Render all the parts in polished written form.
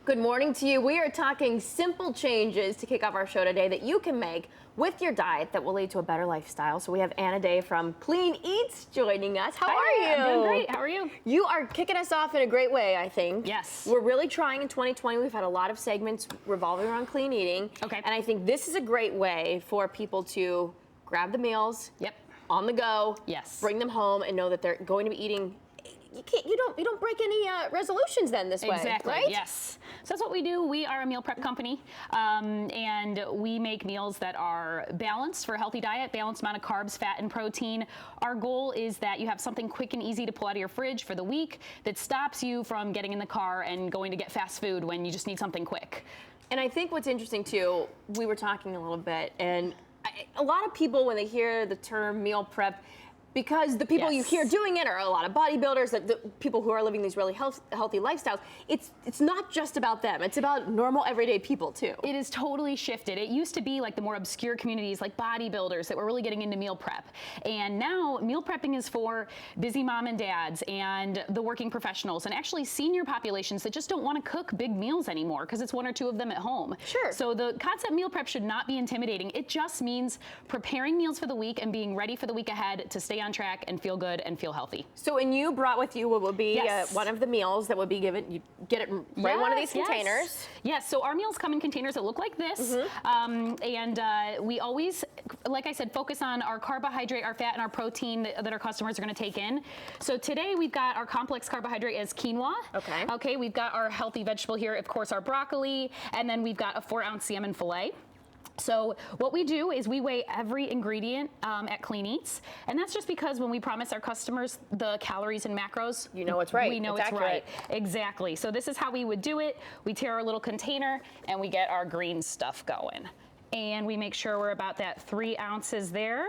Good morning to you. We are talking simple changes to kick off our show today that you can make with your diet that will lead to a better lifestyle. So we have Anna Day from Clean Eatz joining us. How are you? I'm doing great. How are you? You are kicking us off in a great way, I think. Yes. We're really trying in 2020. We've had a lot of segments revolving around clean eating. Okay. And I think this is a great way for people to grab the meals. Yep. On the go. Yes. Bring them home and know that they're going to be eating. You don't break any resolutions then this way, Exactly, right? yes. So that's what we do. We are a meal prep company, and we make meals that are balanced for a healthy diet, balanced amount of carbs, fat, and protein. Our goal is that you have something quick and easy to pull out of your fridge for the week that stops you from getting in the car and going to get fast food when you just need something quick. And I think what's interesting too, we were talking a little bit, and a lot of people when they hear the term meal prep, because the people you hear doing it are a lot of bodybuilders, the people who are living these really healthy lifestyles. It's not just about them. It's about normal, everyday people, too. It is totally shifted. It used to be like the more obscure communities, like bodybuilders, that were really getting into meal prep. And now meal prepping is for busy mom and dads and the working professionals and actually senior populations that just don't want to cook big meals anymore because it's one or two of them at home. Sure. So the concept meal prep should not be intimidating. It just means preparing meals for the week and being ready for the week ahead to stay on track and feel good and feel healthy. So, and you brought with you what would be one of the meals that would be given. You get it right in one of these containers. Yes. So our meals come in containers that look like this, we always, like I said, focus on our carbohydrate, our fat, and our protein that our customers are going to take in. So today we've got our complex carbohydrate as quinoa. Okay. Okay. We've got our healthy vegetable here, of course, our broccoli, and then we've got a 4-ounce salmon fillet. So what we do is we weigh every ingredient at Clean Eatz, and that's just because when we promise our customers the calories and macros, you know it's right. We know it's right. Exactly. So this is how we would do it. We tear our little container and we get our green stuff going. And we make sure we're about that 3 ounces there.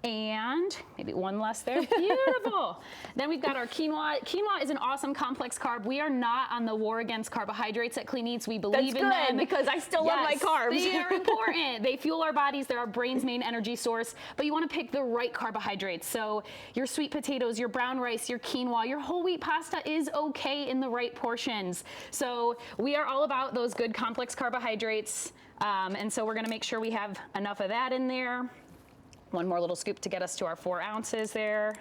And maybe one less there. Beautiful. Then we've got our quinoa. Quinoa is an awesome complex carb. We are not on the war against carbohydrates at Clean Eatz. We believe in them because I still love my carbs. They are important. They fuel our bodies. They're our brain's main energy source. But you want to pick the right carbohydrates. So your sweet potatoes, your brown rice, your quinoa, your whole wheat pasta is okay in the right portions. So we are all about those good complex carbohydrates. And so we're going to make sure we have enough of that in there. One more little scoop to get us to our 4 ounces there.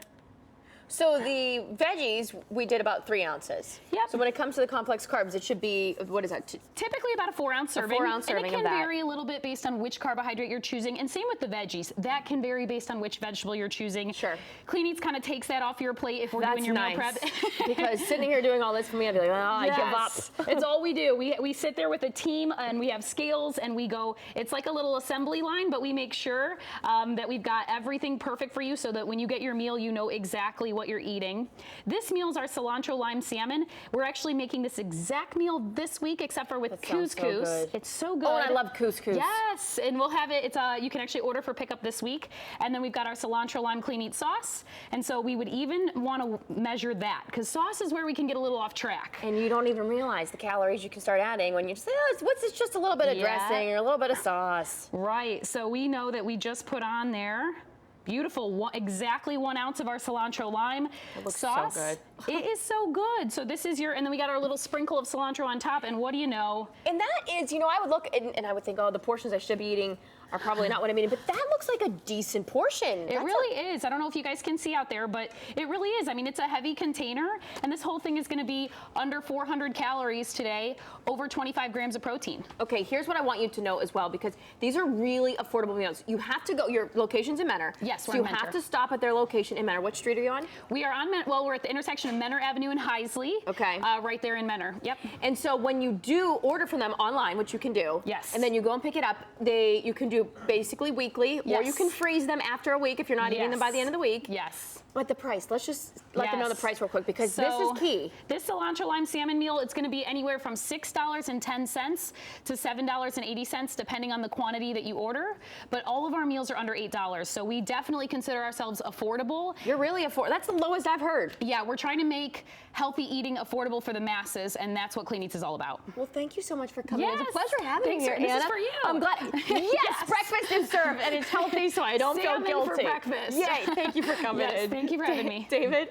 So the veggies, we did about 3 ounces. Yep. So when it comes to the complex carbs, it should be, what is that? Typically about a 4-ounce serving. A 4-ounce serving of that. And it can vary a little bit based on which carbohydrate you're choosing. And same with the veggies. That can vary based on which vegetable you're choosing. Sure. Clean Eatz kind of takes that off your plate if we're doing your meal prep. Because sitting here doing all this for me, I'd be like, oh, I give up. It's all we do. We sit there with a team and we have scales and we go, it's like a little assembly line, but we make sure that we've got everything perfect for you so that when you get your meal, you know exactly what you're eating. This meal is our cilantro lime salmon. We're actually making this exact meal this week, except for with couscous. So it's so good. Oh, and I love couscous. Yes, and we'll have it. It's you can actually order for pickup this week. And then we've got our cilantro lime Clean Eatz sauce. And so we would even want to measure that because sauce is where we can get a little off track. And you don't even realize the calories you can start adding when you just say, oh, what's this? Just a little bit of dressing or a little bit of sauce. Right. So we know that we just put on there. Beautiful, exactly 1 ounce of our cilantro lime sauce. So good. It is so good. So this is and then we got our little sprinkle of cilantro on top, and what do you know? And that is, I would look and I would think, oh, the portions I should be eating are probably not what I'm eating, but that looks like a decent portion. It really is. I don't know if you guys can see out there, but it really is. I mean, it's a heavy container, and this whole thing is going to be under 400 calories today, over 25 grams of protein. Okay, here's what I want you to know as well, because these are really affordable meals. You have to go, your location's in Menor. Yes, so you have to stop at their location in Menor. What street are you on? We are on, we're at the intersection of Menor Avenue and Heisley. Okay. Right there in Menor. Yep. And so when you do order from them online, which you can do. Yes. And then you go and pick it up, you can do basically weekly, or you can freeze them after a week if you're not eating them by the end of the week. Yes. But the price, let's just let them know the price real quick, because this is key. This cilantro lime salmon meal, it's going to be anywhere from $6.10 to $7.80, depending on the quantity that you order. But all of our meals are under $8, so we definitely consider ourselves affordable. You're really affordable. That's the lowest I've heard. Yeah, we're trying to make healthy eating affordable for the masses, and that's what Clean Eatz is all about. Well, thank you so much for coming. Yes. It's a pleasure having you here, This Anna. is for you. I'm glad. Yes, breakfast is served, and it's healthy, so I don't feel guilty. For breakfast. Yay, thank you for coming in. Thank you for having me. David?